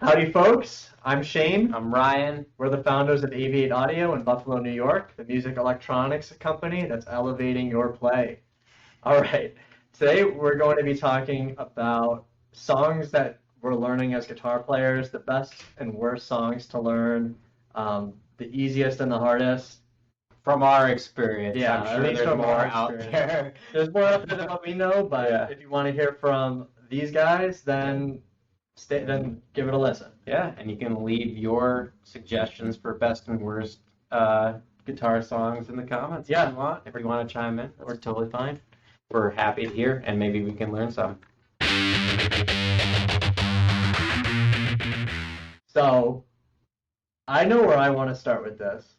Howdy, folks. I'm Shane. I'm Ryan. We're the founders of Aviate Audio in Buffalo, New York, the music electronics company that's elevating your play. All right. Today, we're going to be talking about songs that we're learning as guitar players, the best and worst songs to learn, the easiest and the hardest. From our experience, Yeah, I'm at sure least there's from more our out experience. there. There's more out there than what we know, but Yeah. if you want to hear from these guys, then give it a listen. Yeah, and you can leave your suggestions for best and worst guitar songs in the comments Yeah. if you want. If you want to chime in, we're totally fine. We're happy to hear, and maybe we can learn some. So, I know where I want to start with this.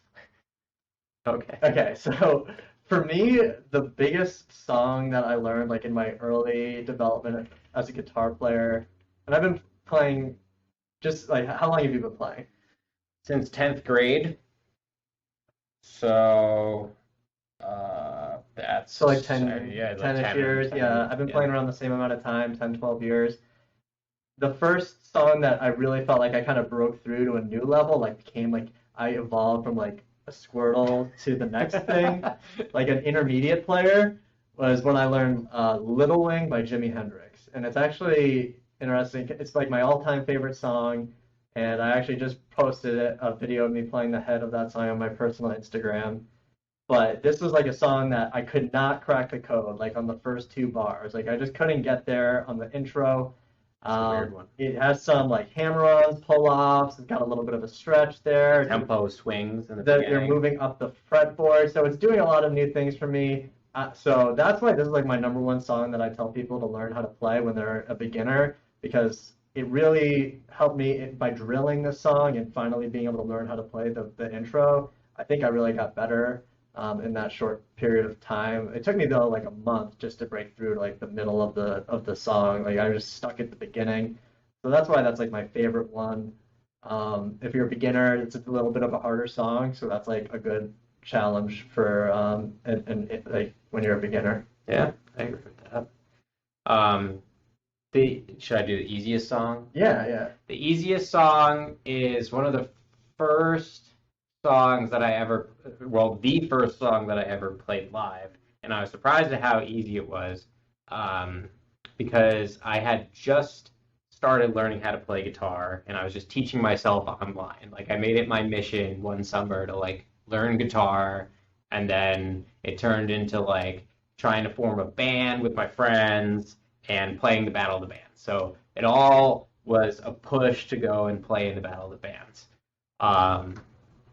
Okay. Okay, so for me, the biggest song that I learned like in my early development as a guitar player, and I've been playing just like how long have you been playing? Since 10th grade. So, that's... So like 10, yeah, like 10-ish 10 years. 10, Yeah, I've been playing around the same amount of time, 10, 12 years. The first song that I really felt like I kind of broke through to a new level, like became like I evolved from like a Squirtle to the next thing, like an intermediate player, was when I learned Little Wing by Jimi Hendrix. And it's actually interesting. It's like my all-time favorite song, and I actually just posted a video of me playing the head of that song on my personal Instagram. But this was like a song that I could not crack the code, like on the first two bars. Like I just couldn't get there on the intro. It's a weird one. It has some like hammer-ons, pull-offs. It's got a little bit of a stretch there. Tempo swings in the They're beginning. moving up the fretboard, so it's doing a lot of new things for me. So that's why this is like my number one song that I tell people to learn how to play when they're a beginner, because it really helped me by drilling this song and finally being able to learn how to play the intro. I think I really got better in that short period of time. It took me though like a month just to break through to like the middle of the song. Like I was just stuck at the beginning. So that's why that's like my favorite one. If you're a beginner, it's a little bit of a harder song, so that's like a good challenge for like when you're a beginner. Yeah, I agree with that. Should I do the easiest song? Yeah. The easiest song is one of the first songs that the first song that I ever played live, and I was surprised at how easy it was, because I had just started learning how to play guitar, and I was just teaching myself online. Like I made it my mission one summer to like learn guitar, and then it turned into like trying to form a band with my friends and playing the Battle of the Bands. So it all was a push to go and play in the Battle of the Bands.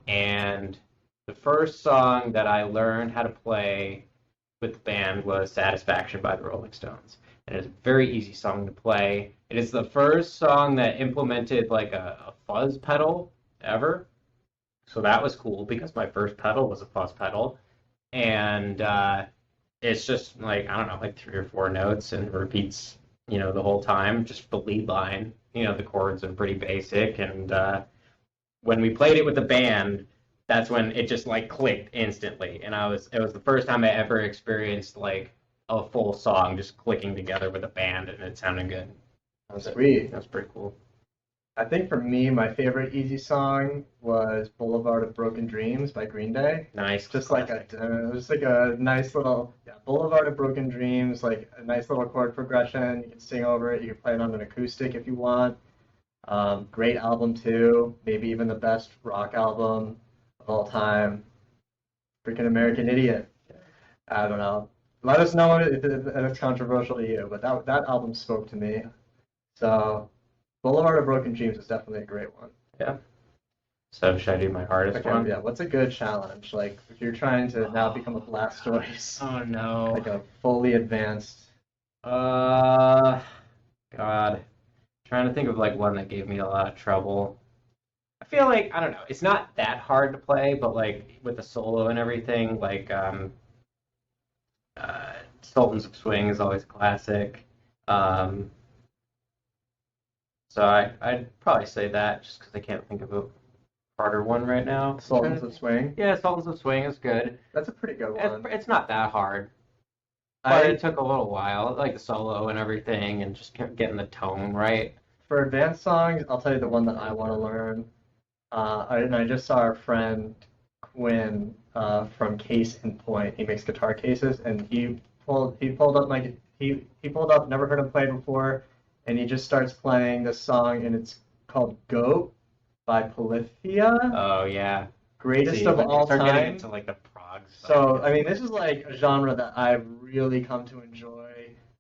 And the first song that I learned how to play with the band was Satisfaction by the Rolling Stones. And it's a very easy song to play. It is the first song that implemented like a fuzz pedal ever. So that was cool because my first pedal was a fuzz pedal. And it's just like, I don't know, like 3 or 4 notes and repeats, the whole time, just the lead line. The chords are pretty basic. And when we played it with the band, that's when it just like clicked instantly. And it was the first time I ever experienced like a full song just clicking together with a band and it sounded good. Sweet. That was pretty cool. I think for me, my favorite easy song was Boulevard of Broken Dreams by Green Day. Nice. Just like a nice little Boulevard of Broken Dreams, like a nice little chord progression. You can sing over it. You can play it on an acoustic if you want. Great album too. Maybe even the best rock album of all time. Freaking American Idiot. I don't know. Let us know if it's controversial to you, but that album spoke to me. So Boulevard of Broken Dreams is definitely a great one. Yeah. So should I do my hardest one? Yeah, what's a good challenge? Like if you're trying to now become a Blastoise, Oh no. like a fully advanced. God. Trying to think of like one that gave me a lot of trouble. I feel like, I don't know, it's not that hard to play, but like with the solo and everything, like Sultans of Swing is always a classic. So I'd probably say that just because I can't think of a harder one right now. Sultans of Swing. Yeah, Sultans of Swing is good. That's a pretty good one. It's not that hard. But it took a little while, like the solo and everything, and just kept getting the tone right. for advanced songs, I'll tell you the one that I want to learn. And I just saw our friend Quinn from Case in Point. He makes guitar cases, and he pulled up he pulled up, never heard him play before, and he just starts playing this song, and it's called "Goat" by Polyphia, Oh yeah. greatest See, of when you all start getting time. into like the prog stuff. So, I mean, this is like a genre that I've really come to enjoy.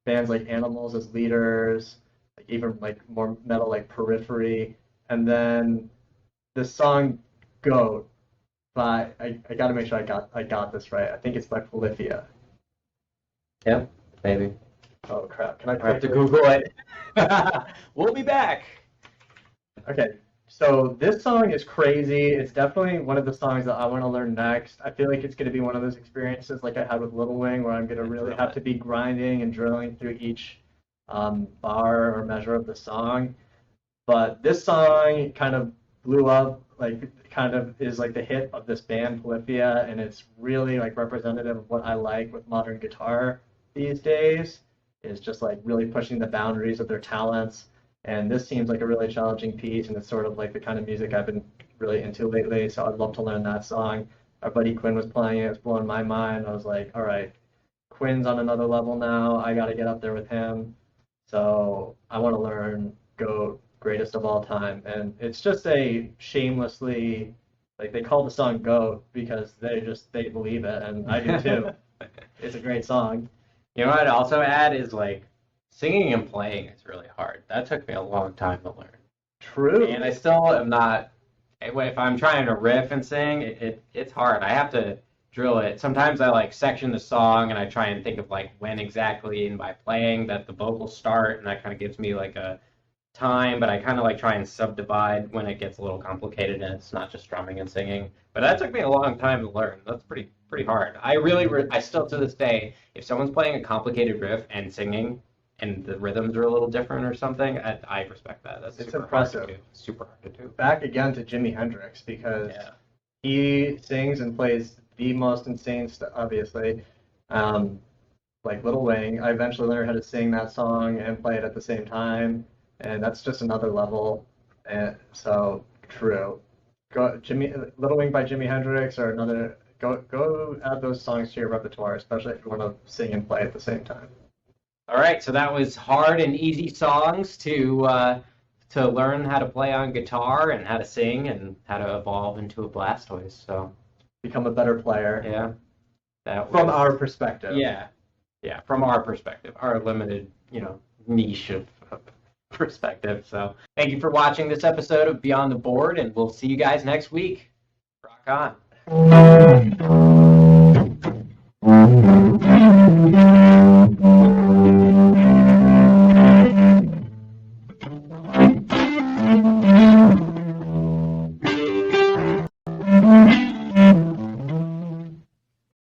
Bands like Animals as leaders, like even like more metal like Periphery, and then the song "Goat" by I got to make sure I got this right. I think it's by Polyphia. Yep, maybe. Oh crap! Can I I have to quickly- Google it. We'll be back. Okay, so this song is crazy. It's definitely one of the songs that I want to learn next. I feel like it's going to be one of those experiences like I had with Little Wing, where I'm going to really have to be grinding and drilling through each bar or measure of the song. But this song kind of blew up, like kind of is like the hit of this band Polyphia, and it's really like representative of what I like with modern guitar these days. Is just like really pushing the boundaries of their talents. And this seems like a really challenging piece, and it's sort of like the kind of music I've been really into lately. So I'd love to learn that song. Our buddy Quinn was playing it; it was blowing my mind. I was like, all right, Quinn's on another level now. I got to get up there with him. So I want to learn "Goat," greatest of all time, and it's just a shamelessly like they call the song "Goat" because they believe it, and I do too. It's a great song. You know what I'd also add is like singing and playing is really hard. That took me a long time to learn. True. And I still am not, if I'm trying to riff and sing, it's hard. I have to drill it. Sometimes I like section the song and I try and think of like when exactly and by playing that the vocals start, and that kind of gives me like a time, but I kind of like try and subdivide when it gets a little complicated and it's not just drumming and singing. But that took me a long time to learn. That's pretty hard. I still to this day, if someone's playing a complicated riff and singing and the rhythms are a little different or something, I respect that. That's It's super hard to impressive. do. Super hard to do. Back again to Jimi Hendrix because Yeah. he sings and plays the most insane stuff, obviously. Like Little Wing, I eventually learned how to sing that song and play it at the same time, and that's just another level. And so true. Little Wing by Jimi Hendrix or another. Go add those songs to your repertoire, especially if you want to sing and play at the same time. All right, so that was hard and easy songs to learn how to play on guitar and how to sing and how to evolve into a Blastoise. So Become a better player yeah, that from was, our perspective. yeah, from our perspective, our limited niche of perspective. So thank you for watching this episode of Beyond the Board, and we'll see you guys next week. Rock on.